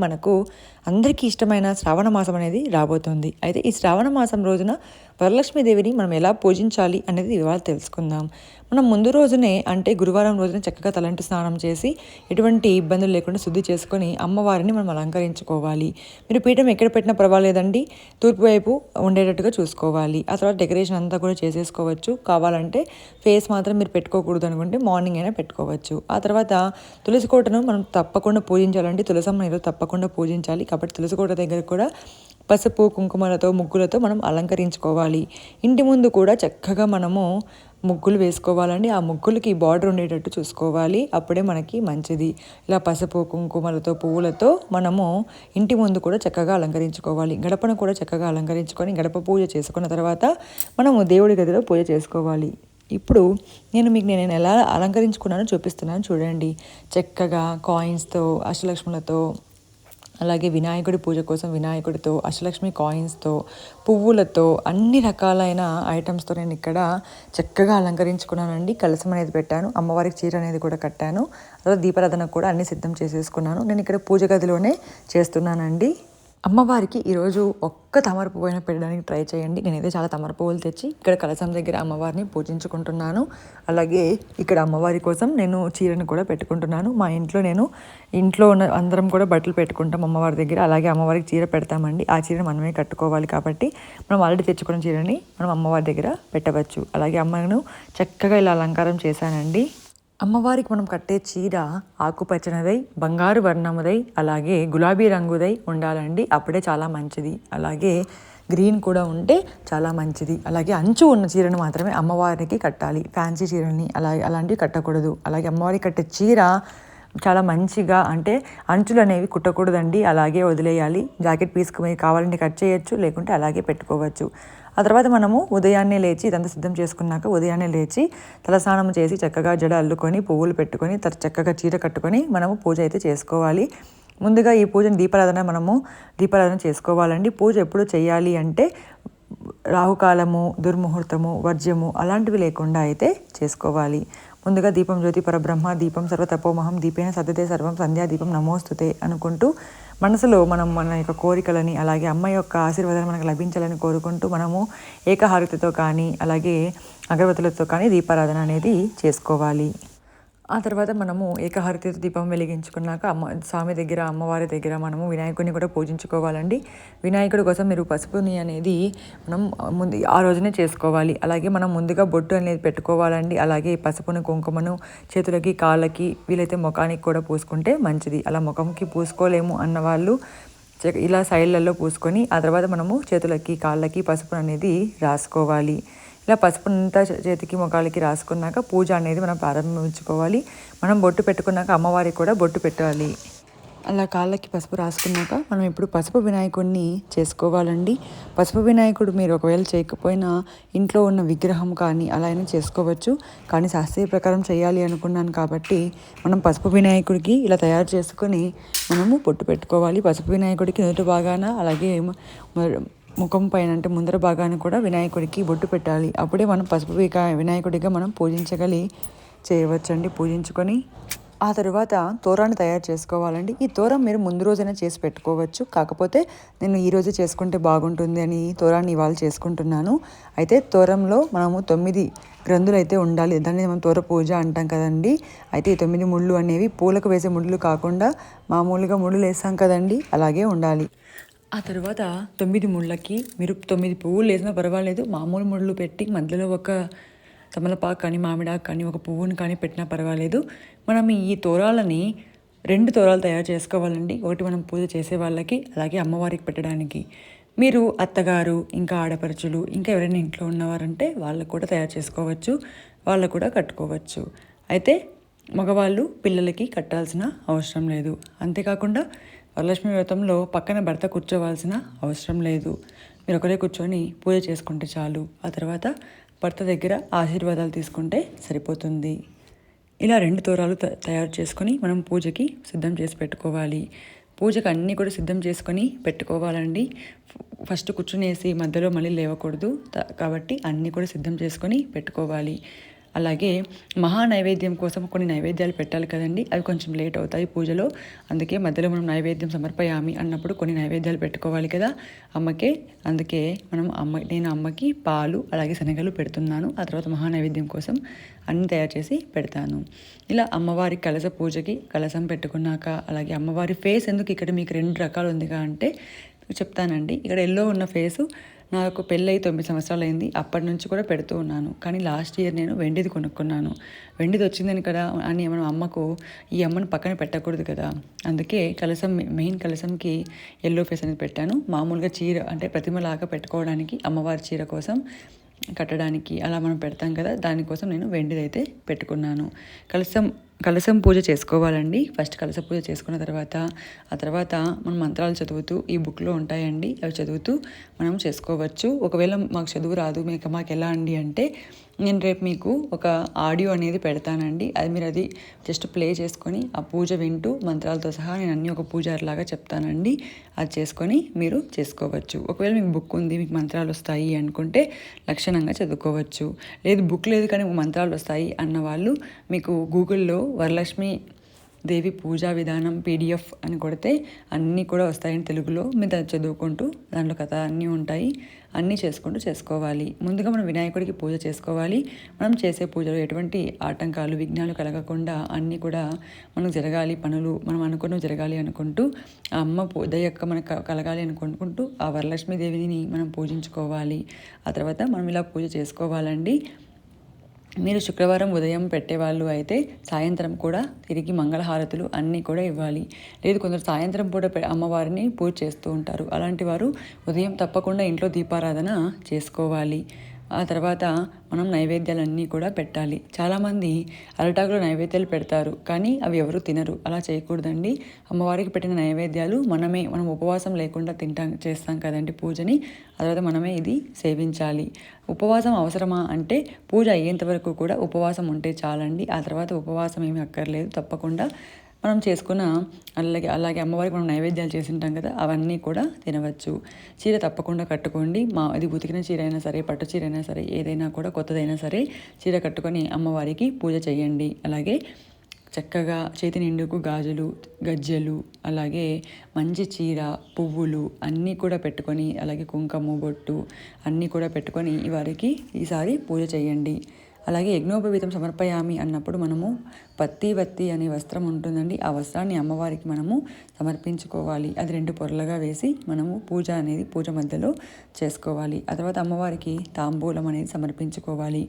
మనకు అందరికీ ఇష్టమైన శ్రావణ మాసం అనేది రాబోతుంది. అయితే ఈ శ్రావణ మాసం రోజున వరలక్ష్మీదేవిని మనం ఎలా పూజించాలి అనేది ఇవాళ తెలుసుకుందాం. మనం ముందు రోజునే అంటే గురువారం రోజున చక్కగా తలంటి స్నానం చేసి ఎటువంటి ఇబ్బందులు లేకుండా శుద్ధి చేసుకొని అమ్మవారిని మనం అలంకరించుకోవాలి. మీరు పీఠం ఎక్కడ పెట్టినా పర్వాలేదండి, తూర్పు వైపు ఉండేటట్టుగా చూసుకోవాలి. ఆ తర్వాత డెకరేషన్ అంతా కూడా చేసేసుకోవచ్చు. కావాలంటే ఫేస్ మాత్రం మీరు పెట్టుకోకూడదు అనుకుంటే మార్నింగ్ అయినా పెట్టుకోవచ్చు. ఆ తర్వాత తులసి కోటను మనం తప్పకుండా పూజించాలండి. తులసమ్మ ఈరోజు తప్పకుండా పూజించాలి. కాబట్టి తులసి కోట దగ్గర కూడా పసుపు కుంకుమలతో ముగ్గులతో మనం అలంకరించుకోవాలి. ఇంటి ముందు కూడా చక్కగా మనము ముగ్గులు వేసుకోవాలండి. ఆ ముగ్గులకి బార్డర్ ఉండేటట్టు చూసుకోవాలి. అప్పుడే మనకి మంచిది. ఇలా పసుపు కుంకుమలతో పువ్వులతో మనము ఇంటి ముందు కూడా చక్కగా అలంకరించుకోవాలి. గడపను కూడా చక్కగా అలంకరించుకొని గడప పూజ చేసుకున్న తర్వాత మనము దేవుడి గదిలో పూజ చేసుకోవాలి. ఇప్పుడు నేను ఎలా అలంకరించుకున్నానో చూపిస్తున్నాను చూడండి. చక్కగా కాయిన్స్తో అష్టలక్ష్ములతో, అలాగే వినాయకుడి పూజ కోసం వినాయకుడితో, అష్టలక్ష్మి కాయిన్స్తో, పువ్వులతో, అన్ని రకాలైన ఐటమ్స్తో నేను ఇక్కడ చక్కగా అలంకరించుకున్నానండి. కలసం అనేది పెట్టాను, అమ్మవారికి చీర అనేది కూడా కట్టాను, అలా దీపారాధన కూడా అన్ని సిద్ధం చేసేసుకున్నాను. నేను ఇక్కడ పూజ గదిలోనే చేస్తున్నానండి. అమ్మవారికి ఈరోజు ఒక్క తమర పువ్వైనా పెట్టడానికి ట్రై చేయండి. నేనైతే చాలా తమర పువ్వులు తెచ్చి ఇక్కడ కలసం దగ్గర అమ్మవారిని పూజించుకుంటున్నాను. అలాగే ఇక్కడ అమ్మవారి కోసం నేను చీరను కూడా పెట్టుకుంటున్నాను. మా ఇంట్లో ఉన్న అందరం కూడా బట్టలు పెట్టుకుంటాం అమ్మవారి దగ్గర. అలాగే అమ్మవారికి చీర పెడతామండి. ఆ చీరను మనమే కట్టుకోవాలి. కాబట్టి మనం ఆల్రెడీ తెచ్చుకున్న చీరని మనం అమ్మవారి దగ్గర పెట్టవచ్చు. అలాగే అమ్మను చక్కగా ఇలా అలంకారం చేశానండి. అమ్మవారికి మనం కట్టే చీర ఆకుపచ్చనిదై, బంగారు వర్ణముదై, అలాగే గులాబీ రంగుదై ఉండాలండి. అప్పుడే చాలా మంచిది. అలాగే గ్రీన్ కూడా ఉంటే చాలా మంచిది. అలాగే అంచు ఉన్న చీరను మాత్రమే అమ్మవారికి కట్టాలి. ఫ్యాన్సీ చీరని అలాంటివి కట్టకూడదు. అలాగే అమ్మవారికి కట్టే చీర చాలా మంచిగా అంటే అంచులు అనేవి కుట్టకూడదండి, అలాగే వదిలేయాలి. జాకెట్ పీస్కి మీరు కావాలంటే కట్ చేయొచ్చు, లేకుంటే అలాగే పెట్టుకోవచ్చు. ఆ తర్వాత మనము ఉదయాన్నే లేచి ఇదంతా సిద్ధం చేసుకున్నాక ఉదయాన్నే లేచి తలస్నానం చేసి చక్కగా జడ అల్లుకొని పువ్వులు పెట్టుకొని చక్కగా చీర కట్టుకొని మనము పూజ అయితే చేసుకోవాలి. ముందుగా ఈ పూజను దీపారాధన చేసుకోవాలండి. పూజ ఎప్పుడు చేయాలి అంటే రాహుకాలము, దుర్ముహూర్తము, వర్జ్యము అలాంటివి లేకుండా అయితే చేసుకోవాలి. ముందుగా దీపం జ్యోతి పరబ్రహ్మ దీపం సర్వతపోమహం దీపేన సద్దతే సర్వం సంధ్యాదీపం నమోస్తుతే అనుకుంటూ మనసులో మనం మన యొక్క కోరికలని, అలాగే అమ్మ యొక్క ఆశీర్వాదాలు మనకు లభించాలని కోరుకుంటూ మనము ఏకహారతితో కానీ అలాగే అగరబత్తులతో కానీ దీపారాధన అనేది చేసుకోవాలి. ఆ తర్వాత మనము ఏకహారతితో దీపం వెలిగించుకున్నాక స్వామి దగ్గర, అమ్మవారి దగ్గర మనము వినాయకుడిని కూడా పూజించుకోవాలండి. వినాయకుడి కోసం మీరు పసుపుని అనేది మనం ఆ రోజునే చేసుకోవాలి. అలాగే మనం ముందుగా బొట్టు అనేది పెట్టుకోవాలండి. అలాగే పసుపును కుంకుమను చేతులకి, కాళ్ళకి, వీలైతే ముఖానికి కూడా పూసుకుంటే మంచిది. అలా ముఖంకి పూసుకోలేము అన్నవాళ్ళు ఇలా సైడ్లలో పూసుకొని ఆ తర్వాత మనము చేతులకి, కాళ్ళకి పసుపు అనేది రాసుకోవాలి. ఇలా పసుపునంతా చేతికి ముఖాలకి రాసుకున్నాక పూజ అనేది మనం ప్రారంభించుకోవాలి. మనం బొట్టు పెట్టుకున్నాక అమ్మవారికి కూడా బొట్టు పెట్టాలి. అలా కాళ్ళకి పసుపు రాసుకున్నాక మనం ఇప్పుడు పసుపు వినాయకుడిని చేసుకోవాలండి. పసుపు వినాయకుడు మీరు ఒకవేళ చేయకపోయినా ఇంట్లో ఉన్న విగ్రహం కానీ అలా అయినా చేసుకోవచ్చు. కానీ శాస్త్రీయ ప్రకారం చేయాలి అనుకున్నాను కాబట్టి మనం పసుపు వినాయకుడికి ఇలా తయారు చేసుకొని మనము బొట్టు పెట్టుకోవాలి. పసుపు వినాయకుడికి నుదుటి భాగాన అలాగే ముఖం పైన అంటే ముందర భాగాన్ని కూడా వినాయకుడికి బొట్టు పెట్టాలి. అప్పుడే మనం పసుపు వినాయకుడిగా మనం చేయవచ్చండి. పూజించుకొని ఆ తర్వాత తోరాన్ని తయారు చేసుకోవాలండి. ఈ తోరం మీరు ముందు రోజైనా చేసి పెట్టుకోవచ్చు. కాకపోతే నేను ఈరోజు చేసుకుంటే బాగుంటుంది అని తోరాన్ని ఇవాళ చేసుకుంటున్నాను. అయితే తోరంలో మనము 9 గ్రంథులు అయితే ఉండాలి. దాన్ని మనం తోర పూజ అంటాం కదండి. అయితే ఈ 9 ముళ్ళు అనేవి పూలకు వేసే ముళ్ళు కాకుండా మామూలుగా ముళ్ళు వేసాం కదండి, అలాగే ఉండాలి. ఆ తర్వాత 9 ముళ్ళకి మీరు 9 పువ్వులు వేసినా పర్వాలేదు. మామూలు ముళ్ళు పెట్టి మధ్యలో ఒక తమలపాకు కానీ, మామిడాకు కానీ, ఒక పువ్వుని కానీ పెట్టినా పర్వాలేదు. మనం ఈ తోరాలని 2 తోరాలు తయారు చేసుకోవాలండి. ఒకటి మనం పూజ చేసే వాళ్ళకి, అలాగే అమ్మవారికి పెట్టడానికి. మీరు అత్తగారు, ఇంకా ఆడపడుచులు, ఇంకా ఎవరైనా ఇంట్లో ఉన్నవారంటే వాళ్ళకు కూడా తయారు చేసుకోవచ్చు, వాళ్ళకు కూడా కట్టుకోవచ్చు. అయితే మగవాళ్ళు పిల్లలకి కట్టాల్సిన అవసరం లేదు. అంతేకాకుండా వరలక్ష్మి వ్రతంలో పక్కన భర్త కూర్చోవాల్సిన అవసరం లేదు. మీరు ఒకరే కూర్చొని పూజ చేసుకుంటే చాలు. ఆ తర్వాత భర్త దగ్గర ఆశీర్వాదాలు తీసుకుంటే సరిపోతుంది. ఇలా 2 తోరాలు తయారు చేసుకొని మనం పూజకి సిద్ధం చేసి పెట్టుకోవాలి. పూజకు అన్నీ కూడా సిద్ధం చేసుకొని పెట్టుకోవాలండి. ఫస్ట్ కూర్చునేసి మధ్యలో మళ్ళీ లేవకూడదు. కాబట్టి అన్నీ కూడా సిద్ధం చేసుకొని పెట్టుకోవాలి. అలాగే మహా నైవేద్యం కోసం కొన్ని నైవేద్యాలు పెట్టాలి కదండి, అవి కొంచెం లేట్ అవుతాయి పూజలో. అందుకే మధ్యలో మనం నైవేద్యం సమర్పయామి అన్నప్పుడు కొన్ని నైవేద్యాలు పెట్టుకోవాలి కదా అమ్మకే. అందుకే నేను అమ్మకి పాలు అలాగే శనగలు పెడుతున్నాను. ఆ తర్వాత మహా నైవేద్యం కోసం అన్నీ తయారు చేసి పెడతాను. ఇలా అమ్మవారి కలశ పూజకి కలశం పెట్టుకున్నాక, అలాగే అమ్మవారి ఫేస్ ఎందుకు ఇక్కడ మీకు 2 రకాలు ఉందిగా అంటే చెప్తానండి. ఇక్కడ ఎల్లో ఉన్న ఫేసు నాకు పెళ్ళై 9 సంవత్సరాలు అయింది. అప్పటి నుంచి కూడా పెడుతూ ఉన్నాను. కానీ లాస్ట్ ఇయర్ నేను వెండిది కొనుక్కున్నాను. వెండిది వచ్చిందని కదా అని మనం అమ్మకు ఈ అమ్మను పక్కన పెట్టకూడదు కదా, అందుకే కలసం మెయిన్ కలసంకి ఎల్లో ఫేస్ అనేది పెట్టాను. మామూలుగా చీర అంటే ప్రతిమలాగా పెట్టుకోవడానికి అమ్మవారి చీర కోసం కట్టడానికి అలా మనం పెడతాం కదా, దానికోసం నేను వెండిదైతే పెట్టుకున్నాను. కలశం పూజ చేసుకోవాలండి. ఫస్ట్ కలశ పూజ చేసుకున్న తర్వాత ఆ తర్వాత మనం మంత్రాలు చదువుతూ ఈ బుక్లో ఉంటాయండి, అవి చదువుతూ మనం చేసుకోవచ్చు. ఒకవేళ మాకు చదువు రాదు మాకు ఎలా అండి అంటే నేను రేపు మీకు ఒక ఆడియో అనేది పెడతానండి. అది జస్ట్ ప్లే చేసుకొని ఆ పూజ వింటూ మంత్రాలతో సహా నేను అన్నీ ఒక పూజారిలాగా చెప్తానండి. అది చేసుకొని మీరు చేసుకోవచ్చు. ఒకవేళ మీకు బుక్ ఉంది, మీకు మంత్రాలు వస్తాయి అనుకుంటే లక్షణంగా చదువుకోవచ్చు. లేదు బుక్ లేదు కానీ మంత్రాలు వస్తాయి అన్న వాళ్ళు మీకు గూగుల్లో వరలక్ష్మి దేవి పూజా విధానం PDF అని కొడితే అన్నీ కూడా వస్తాయండి తెలుగులో. మీరు దాన్ని చదువుకుంటూ దాంట్లో కథ అన్నీ ఉంటాయి, అన్నీ చేసుకుంటూ చేసుకోవాలి. ముందుగా మనం వినాయకుడికి పూజ చేసుకోవాలి. మనం చేసే పూజలో ఎటువంటి ఆటంకాలు విఘ్నాలు కలగకుండా అన్నీ కూడా మనకు జరగాలి, పనులు మనం అనుకున్నవి జరగాలి అనుకుంటూ ఆ అమ్మ దయ మనకు కలగాలి అనుకుంటూ ఆ వరలక్ష్మీదేవిని మనం పూజించుకోవాలి. ఆ తర్వాత మనం ఇలా పూజ చేసుకోవాలండి. మీరు శుక్రవారం ఉదయం పెట్టేవాళ్ళు అయితే సాయంత్రం కూడా తిరిగి మంగళహారతులు అన్నీ కూడా ఇవ్వాలి. లేదు కొందరు సాయంత్రం పూట అమ్మవారిని పూజ చేస్తూ ఉంటారు. అలాంటి వారు ఉదయం తప్పకుండా ఇంట్లో దీపారాధన చేసుకోవాలి. ఆ తర్వాత మనం నైవేద్యాలన్నీ కూడా పెట్టాలి. చాలామంది అరటాకులో నైవేద్యాలు పెడతారు కానీ అవి ఎవరు తినరు. అలా చేయకూడదండి. అమ్మవారికి పెట్టిన నైవేద్యాలు మనం ఉపవాసం లేకుండా చేస్తాం కదండి పూజని. ఆ తర్వాత మనమే ఇది సేవించాలి. ఉపవాసం అవసరమా అంటే పూజ అయ్యేంత వరకు కూడా ఉపవాసం ఉంటే చాలండి. ఆ తర్వాత ఉపవాసం ఏమీ అక్కర్లేదు. తప్పకుండా మనం చేసుకున్న అలాగే అమ్మవారికి మనం నైవేద్యాలు చేసి ఉంటాం కదా, అవన్నీ కూడా తినవచ్చు. చీర తప్పకుండా కట్టుకోండి. అది ఉతికిన చీర అయినా సరే, పట్టు చీర అయినా సరే, ఏదైనా కూడా కొత్తదైనా సరే చీర కట్టుకొని అమ్మవారికి పూజ చేయండి. అలాగే చక్కగా చేతి నిండుకు గాజులు, గజ్జెలు, అలాగే మంచి చీర, పువ్వులు అన్నీ కూడా పెట్టుకొని, అలాగే కుంకుమ బొట్టు అన్నీ కూడా పెట్టుకొని వారికి ఈసారి పూజ చేయండి. అలాగే యజ్ఞోపవీతం సమర్పయామి అన్నప్పుడు మనము పత్తి అనే వస్త్రం ఉంటుందండి. ఆ వస్త్రాన్ని అమ్మవారికి మనము సమర్పించుకోవాలి. అది 2 పొరలుగా వేసి మనము పూజ మధ్యలో చేసుకోవాలి. ఆ తర్వాత అమ్మవారికి తాంబూలం అనేది సమర్పించుకోవాలి.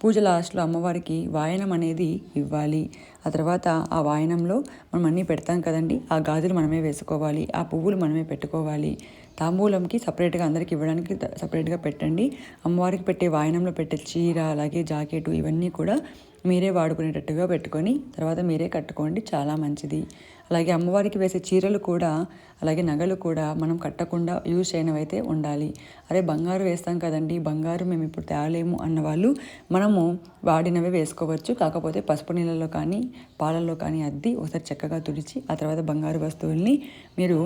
పూజ లాస్ట్లో అమ్మవారికి వాయనం అనేది ఇవ్వాలి. ఆ తర్వాత ఆ వాయనంలో మనం అన్నీ పెడతాం కదండి, ఆ గాజులు మనమే వేసుకోవాలి, ఆ పువ్వులు మనమే పెట్టుకోవాలి. తాంబూలంకి సపరేట్గా అందరికి ఇవ్వడానికి సపరేట్గా పెట్టండి. అమ్మవారికి పెట్టే వాయనంలో పెట్టే చీర, అలాగే జాకెట్ ఇవన్నీ కూడా మీరే వాడుకునేటట్టుగా పెట్టుకొని తర్వాత మీరే కట్టుకోండి, చాలా మంచిది. అలాగే అమ్మవారికి వేసే చీరలు కూడా, అలాగే నగలు కూడా మనం కట్టకుండా యూజ్ చేయనవైతే ఉండాలి. అరే బంగారు వేస్తాం కదండి, బంగారు మేము ఇప్పుడు తేలేము అన్న వాళ్ళు మనము వాడినవే వేసుకోవచ్చు. కాకపోతే పసుపు నీళ్ళలో కానీ పాలల్లో కానీ అద్ది ఒకసారి చక్కగా తుడిచి ఆ తర్వాత బంగారు వస్తువుల్ని మీరు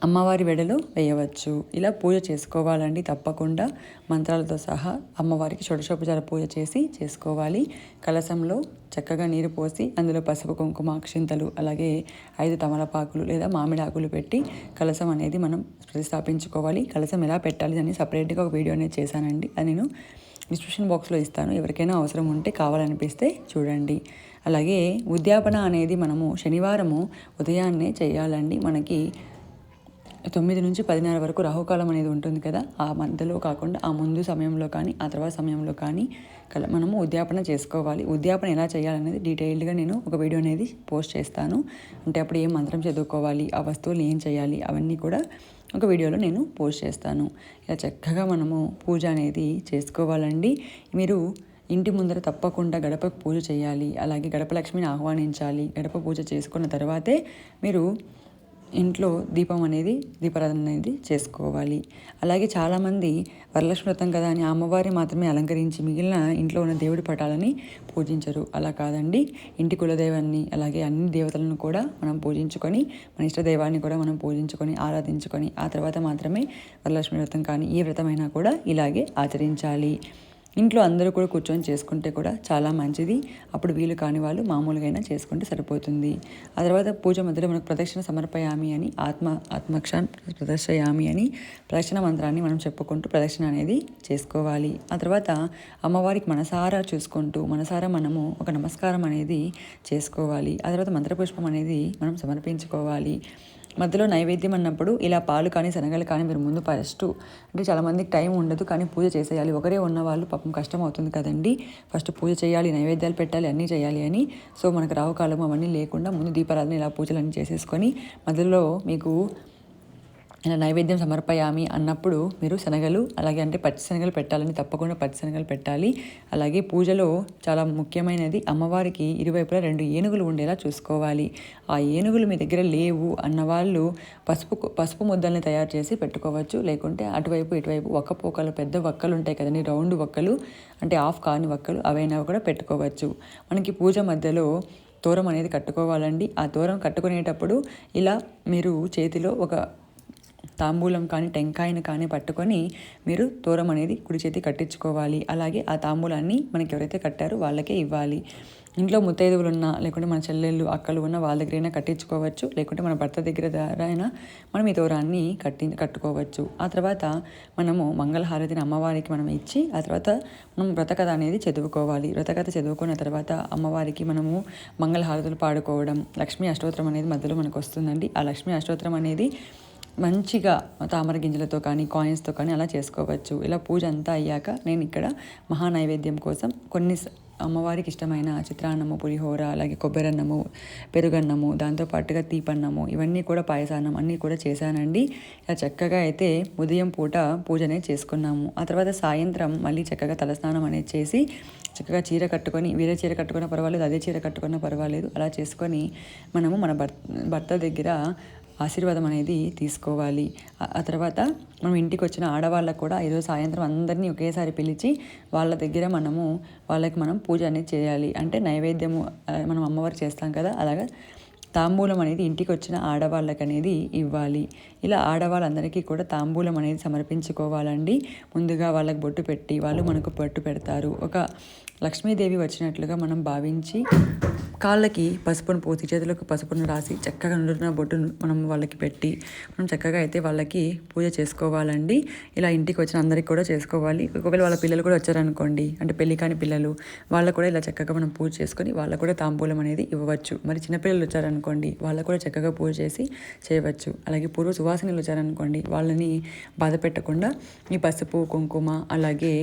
అమ్మవారి వెడలో వేయవచ్చు. ఇలా పూజ చేసుకోవాలండి. తప్పకుండా మంత్రాలతో సహా అమ్మవారికి షోడశోపచార పూజ చేసుకోవాలి. కలశంలో చక్కగా నీరు పోసి అందులో పసుపు, కుంకుమ, అక్షింతలు, అలాగే 5 తమలపాకులు లేదా మామిడాకులు పెట్టి కలశం అనేది మనం ప్రతిష్టాపించుకోవాలి. కలశం ఎలా పెట్టాలి అని సపరేట్గా ఒక వీడియో అనేది చేశానండి. అది నేను డిస్క్రిప్షన్ బాక్స్లో ఇస్తాను. ఎవరికైనా అవసరం ఉంటే కావాలనిపిస్తే చూడండి. అలాగే ఉద్యాపన అనేది మనము శనివారము ఉదయాన్నే చేయాలండి. మనకి 9 నుంచి 10:30 వరకు రాహుకాలం అనేది ఉంటుంది కదా, ఆ మధ్యలో కాకుండా ఆ ముందు సమయంలో కానీ ఆ తర్వాత సమయంలో కానీ మనము ఉద్యాపన చేసుకోవాలి. ఉద్యాపన ఎలా చేయాలనేది డీటెయిల్డ్గా నేను ఒక వీడియో అనేది పోస్ట్ చేస్తాను. అంటే అప్పుడు ఏం మంత్రం చదువుకోవాలి, ఆ వస్తువులు ఏం చేయాలి అవన్నీ కూడా ఒక వీడియోలో నేను పోస్ట్ చేస్తాను. ఇలా చక్కగా మనము పూజ అనేది చేసుకోవాలండి. మీరు ఇంటి ముందర తప్పకుండా గడపకు పూజ చేయాలి. అలాగే గడప లక్ష్మిని ఆహ్వానించాలి. గడప పూజ చేసుకున్న తర్వాతే మీరు ఇంట్లో దీపారాధన అనేది చేసుకోవాలి. అలాగే చాలామంది వరలక్ష్మి వ్రతం కదా అని అమ్మవారి మాత్రమే అలంకరించి మిగిలిన ఇంట్లో ఉన్న దేవుడి పటాలని పూజించరు. అలా కాదండి, ఇంటి కులదైవాన్ని అలాగే అన్ని దేవతలను కూడా మనం పూజించుకొని, మన ఇష్టదైవాన్ని కూడా మనం పూజించుకొని ఆరాధించుకొని ఆ తర్వాత మాత్రమే వరలక్ష్మి వ్రతం కానీ ఏ వ్రతమైనా కూడా ఇలాగే ఆచరించాలి. ఇంట్లో అందరూ కూడా కూర్చొని చేసుకుంటే కూడా చాలా మంచిది. అప్పుడు వీలు కాని వాళ్ళు మామూలుగా అయినా చేసుకుంటే సరిపోతుంది. ఆ తర్వాత పూజ మధ్యలో మనకు ప్రదక్షిణ సమర్పయామి అని ఆత్మక్షాన్ ప్రదర్శయామి అని ప్రదక్షిణ మంత్రాన్ని మనం చెప్పుకుంటూ ప్రదక్షిణ అనేది చేసుకోవాలి. ఆ తర్వాత అమ్మవారికి మనసారా చూసుకుంటూ మనసారా మనము ఒక నమస్కారం అనేది చేసుకోవాలి. ఆ తర్వాత మంత్రపుష్పం అనేది మనం సమర్పించుకోవాలి. మధ్యలో నైవేద్యం అన్నప్పుడు ఇలా పాలు కానీ శనగలు కానీ మీరు ముందు ఫస్ట్ అంటే చాలామందికి టైం ఉండదు, కానీ పూజ చేసేయాలి. ఒకరే ఉన్నవాళ్ళు పాపం కష్టం అవుతుంది కదండి. ఫస్ట్ పూజ చేయాలి, నైవేద్యాలు పెట్టాలి, అన్నీ చేయాలి అని. సో మనకు రావుకాలం అవన్నీ లేకుండా ముందు దీపారాధన ఇలా పూజలన్నీ చేసేసుకొని మధ్యలో మీకు ఇలా నైవేద్యం సమర్పయామి అన్నప్పుడు మీరు శనగలు అలాగే అంటే పచ్చి శనగలు పెట్టాలని, తప్పకుండా పచ్చి శనగలు పెట్టాలి. అలాగే పూజలో చాలా ముఖ్యమైనది అమ్మవారికి ఇరువైపులా 2 ఏనుగులు ఉండేలా చూసుకోవాలి. ఆ ఏనుగులు మీ దగ్గర లేవు అన్నవాళ్ళు పసుపు ముద్దల్ని తయారు చేసి పెట్టుకోవచ్చు. లేకుంటే అటువైపు ఇటువైపు ఒక్కపోకలు పెద్ద వక్కలు ఉంటాయి కదండి, రౌండ్ వక్కలు అంటే ఆఫ్ కాని వక్కలు అవైనా కూడా పెట్టుకోవచ్చు. మనకి పూజ మధ్యలో తోరం అనేది కట్టుకోవాలండి. ఆ తోరం కట్టుకునేటప్పుడు ఇలా మీరు చేతిలో ఒక తాంబూలం కానీ టెంకాయను కానీ పట్టుకొని మీరు తోరం అనేది కుడి చేతి కట్టించుకోవాలి. అలాగే ఆ తాంబూలాన్ని మనకి ఎవరైతే కట్టారో వాళ్ళకే ఇవ్వాలి. ఇంట్లో ముత్తైదువులు ఉన్నా లేకుంటే మన చెల్లెళ్ళు అక్కలు ఉన్న వాళ్ళ దగ్గరైనా కట్టించుకోవచ్చు. లేకుంటే మన భర్త దగ్గర ద్వారా అయినా మనం ఈ తోరాన్ని కట్టుకోవచ్చు. ఆ తర్వాత మనము మంగళహారతిని అమ్మవారికి మనం ఇచ్చి ఆ తర్వాత మనం వ్రతకథ అనేది చదువుకోవాలి. వ్రతకథ చదువుకున్న తర్వాత అమ్మవారికి మనము మంగళహారతులు పాడుకోవడం, లక్ష్మీ అష్టోత్తరం అనేది మధ్యలో మనకు వస్తుందండి. ఆ లక్ష్మీ అష్టోత్తరం అనేది మంచిగా తామర గింజలతో కానీ కాయిన్స్తో కానీ అలా చేసుకోవచ్చు. ఇలా పూజ అంతా అయ్యాక నేను ఇక్కడ మహానైవేద్యం కోసం కొన్ని అమ్మవారికి ఇష్టమైన చిత్రాన్నము, పులిహోర, అలాగే కొబ్బరన్నము, పెరుగన్నము, దాంతోపాటుగా తీపన్నము, ఇవన్నీ కూడా పాయసాన్నం అన్నీ కూడా చేశానండి. ఇలా చక్కగా అయితే ఉదయం పూట పూజ అనేది చేసుకున్నాము. ఆ తర్వాత సాయంత్రం మళ్ళీ చక్కగా తలస్నానం అనేది చేసి చక్కగా చీర కట్టుకొని, వేరే చీర కట్టుకున్నా పర్వాలేదు, అదే చీర కట్టుకున్నా పర్వాలేదు, అలా చేసుకొని మనము మన భర్త దగ్గర ఆశీర్వాదం అనేది తీసుకోవాలి. ఆ తర్వాత మనం ఇంటికి వచ్చిన ఆడవాళ్ళకు కూడా ఈరోజు సాయంత్రం అందరినీ ఒకేసారి పిలిచి వాళ్ళ దగ్గర వాళ్ళకి మనం పూజ అనేది చేయాలి. అంటే నైవేద్యము మనం అమ్మవారు చేస్తాం కదా, అలాగా తాంబూలం అనేది ఇంటికి వచ్చిన ఆడవాళ్ళకి అనేది ఇవ్వాలి. ఇలా ఆడవాళ్ళందరికీ కూడా తాంబూలం అనేది సమర్పించుకోవాలండి. ముందుగా వాళ్ళకి బొట్టు పెట్టి వాళ్ళు మనకు బొట్టు పెడతారు. ఒక లక్ష్మీదేవి వచ్చినట్లుగా మనం భావించి కాళ్ళకి పసుపును పోసి చేతులకు పసుపును రాసి చక్కగా నుదుటిన బొట్టును మనం వాళ్ళకి పెట్టి మనం చక్కగా అయితే వాళ్ళకి పూజ చేసుకోవాలండి. ఇలా ఇంటికి వచ్చిన అందరికీ కూడా చేసుకోవాలి. ఒకవేళ వాళ్ళ పిల్లలు కూడా వచ్చారనుకోండి, అంటే పెళ్లి కాని పిల్లలు, వాళ్ళకు కూడా ఇలా చక్కగా మనం పూజ చేసుకొని వాళ్ళకు కూడా తాంబూలం అనేది ఇవ్వవచ్చు. మరి చిన్నపిల్లలు వచ్చారనుకోండి, వాళ్ళకు కూడా చక్కగా పూజ చేసి చేయవచ్చు. అలాగే పూర్వ సువాసినులు వచ్చారనుకోండి, వాళ్ళని బాధ పెట్టకుండా ఈ పసుపు కుంకుమ అలాగే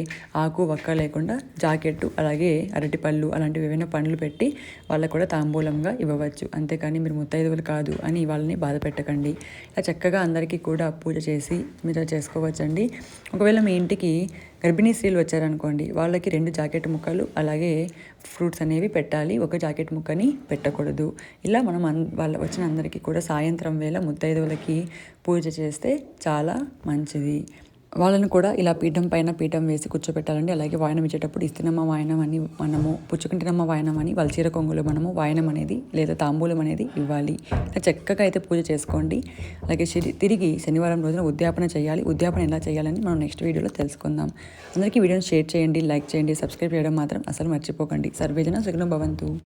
ఆకు వక్క లేకుండా జాకెట్టు అలాగే అరటిపళ్ళు అలాంటివి ఏవైనా పండ్లు పెట్టి వాళ్ళకు కూడా తాంబూలంగా ఇవ్వవచ్చు. అంతేకాని మీరు ముత్తైదువులు కాదు అని వాళ్ళని బాధ పెట్టకండి. ఇలా చక్కగా అందరికీ కూడా పూజ చేసి మీరు చేసుకోవచ్చండి. ఒకవేళ మీ ఇంటికి గర్భిణీ స్త్రీలు వచ్చారనుకోండి, వాళ్ళకి 2 జాకెట్ ముక్కలు అలాగే ఫ్రూట్స్ అనేవి పెట్టాలి. ఒక జాకెట్ ముక్కని పెట్టకూడదు. ఇలా మనం వాళ్ళ వచ్చిన అందరికీ కూడా సాయంత్రం వేళ ముత్తైదువులకి పూజ చేస్తే చాలా మంచిది. వాళ్ళని కూడా ఇలా పీఠం పైన పీఠం వేసి కూర్చోబెట్టాలండి. అలాగే వాయనం ఇచ్చేటప్పుడు ఇస్తినమ్మ వాయనం అని మనము, పుచ్చుకుంటినమ్మ వాయనం అని వాళ్ళ చీర కొంగులు మనము వాయనం అనేది లేదా తాంబూలం అనేది ఇవ్వాలి. ఇలా చక్కగా అయితే పూజ చేసుకోండి. అలాగే తిరిగి శనివారం రోజున ఉద్యాపన చేయాలి. ఉద్యాపన ఎలా చేయాలని మనం నెక్స్ట్ వీడియోలో తెలుసుకుందాం. అందరికీ వీడియోని షేర్ చేయండి, లైక్ చేయండి, సబ్స్క్రైబ్ చేయడం మాత్రం అసలు మర్చిపోకండి. సర్వేజన సుఖినో భవంతు.